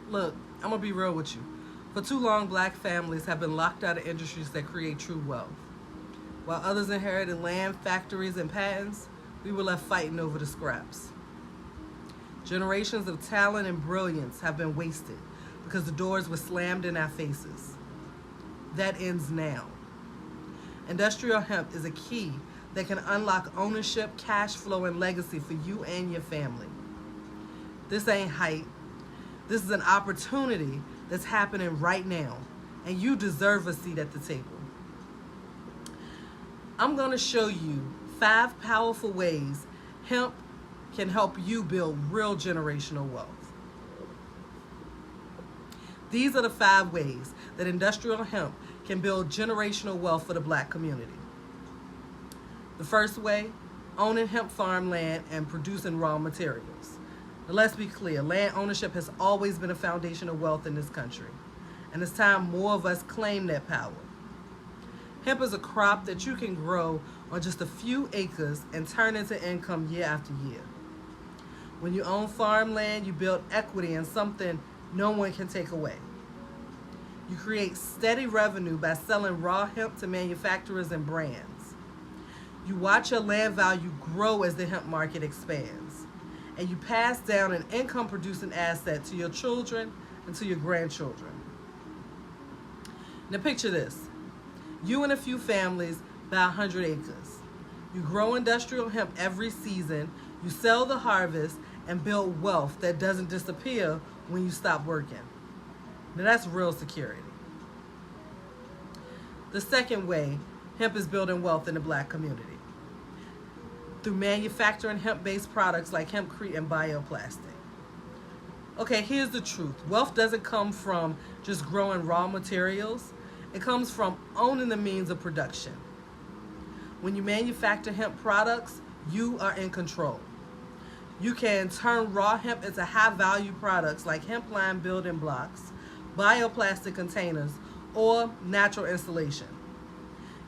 Look, I'm going to be real with you. For too long, black families have been locked out of industries that create true wealth. While others inherited land, factories, and patents, we were left fighting over the scraps. Generations of talent and brilliance have been wasted because the doors were slammed in our faces. That ends now. Industrial hemp is a key that can unlock ownership, cash flow, and legacy for you and your family. This ain't hype. This is an opportunity that's happening right now, and you deserve a seat at the table. I'm going to show you 5 powerful ways hemp can help you build real generational wealth. These are the 5 ways that industrial hemp can build generational wealth for the black community. The first way, owning hemp farmland and producing raw materials. Now, let's be clear, land ownership has always been a foundation of wealth in this country, and it's time more of us claim that power. Hemp is a crop that you can grow on just a few acres and turn into income year after year. When you own farmland, you build equity in something no one can take away. You create steady revenue by selling raw hemp to manufacturers and brands. You watch your land value grow as the hemp market expands. And you pass down an income-producing asset to your children and to your grandchildren. Now picture this. You and a few families buy 100 acres. You grow industrial hemp every season, you sell the harvest, and build wealth that doesn't disappear when you stop working. Now that's real security. The second way hemp is building wealth in the black community. Through manufacturing hemp-based products like hempcrete and bioplastic. Okay, here's the truth. Wealth doesn't come from just growing raw materials. It comes from owning the means of production. When you manufacture hemp products, you are in control. You can turn raw hemp into high-value products like hemp line building blocks, bioplastic containers, or natural insulation.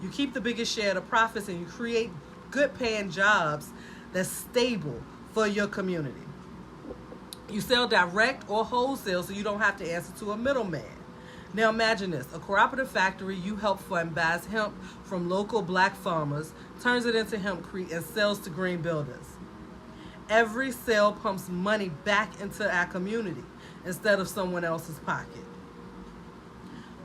You keep the biggest share of the profits and you create good-paying jobs that's stable for your community. You sell direct or wholesale so you don't have to answer to a middleman. Now imagine this, a cooperative factory you help fund buys hemp from local black farmers, turns it into hempcrete, and sells to green builders. Every sale pumps money back into our community instead of someone else's pocket.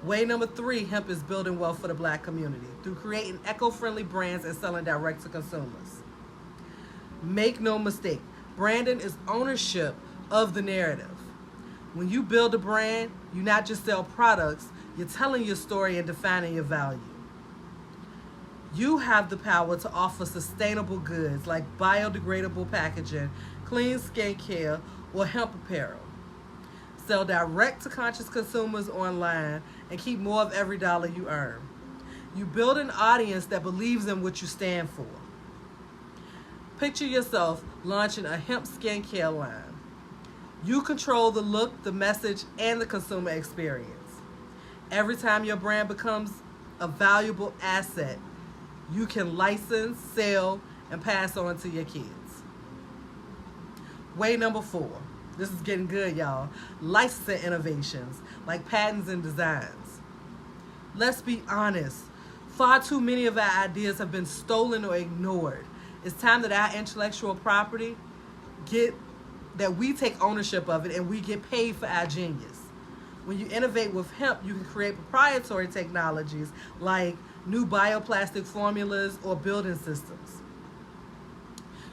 Way number 3, hemp is building wealth for the black community through creating eco-friendly brands and selling direct to consumers. Make no mistake, branding is ownership of the narrative. When you build a brand, you not just sell products, you're telling your story and defining your value. You have the power to offer sustainable goods like biodegradable packaging, clean skincare, or hemp apparel. Sell direct to conscious consumers online and keep more of every dollar you earn. You build an audience that believes in what you stand for. Picture yourself launching a hemp skincare line. You control the look, the message, and the consumer experience. Every time your brand becomes a valuable asset, you can license, sell, and pass on to your kids. Way number 4. This is getting good, y'all. Licensing innovations, like patents and designs. Let's be honest. Far too many of our ideas have been stolen or ignored. It's time that our intellectual property that we take ownership of it and we get paid for our genius. When you innovate with hemp, you can create proprietary technologies like new bioplastic formulas or building systems.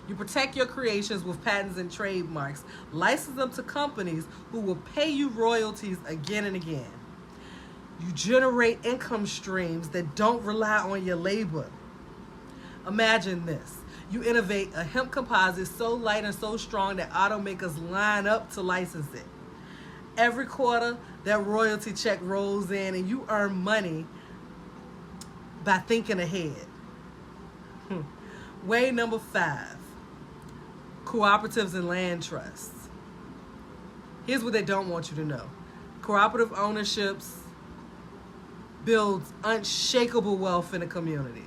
You protect your creations with patents and trademarks, license them to companies who will pay you royalties again and again. You generate income streams that don't rely on your labor. Imagine this. You innovate a hemp composite so light and so strong that automakers line up to license it. Every quarter, that royalty check rolls in and you earn money by thinking ahead. Way number 5, cooperatives and land trusts. Here's what they don't want you to know. Cooperative ownerships builds unshakable wealth in a community.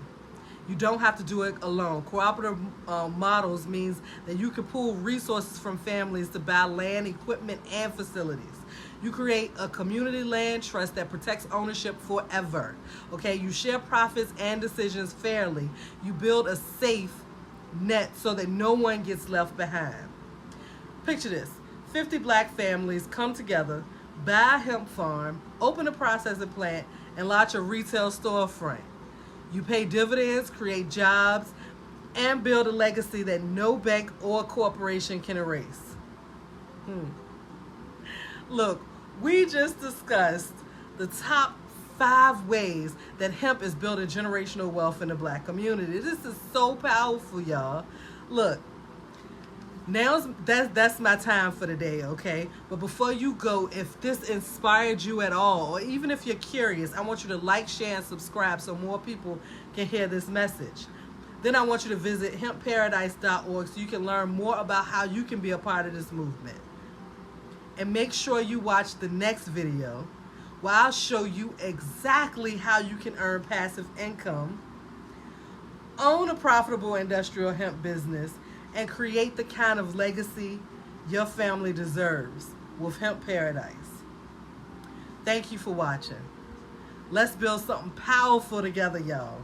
You don't have to do it alone. Cooperative models means that you can pool resources from families to buy land, equipment, and facilities. You create a community land trust that protects ownership forever. Okay, you share profits and decisions fairly. You build a safe net so that no one gets left behind. Picture this: 50 black families come together, buy a hemp farm, open a processing plant, and launch a retail storefront. You pay dividends, create jobs, and build a legacy that no bank or corporation can erase. Look, we just discussed the top 5 ways that hemp is building generational wealth in the black community. This is so powerful, y'all. Look, that's my time for the day, okay? But before you go, if this inspired you at all, or even if you're curious, I want you to like, share, and subscribe so more people can hear this message. Then I want you to visit hempparadise.org so you can learn more about how you can be a part of this movement. And make sure you watch the next video where I'll show you exactly how you can earn passive income, own a profitable industrial hemp business, and create the kind of legacy your family deserves with Hemp Paradise. Thank you for watching. Let's build something powerful together, y'all.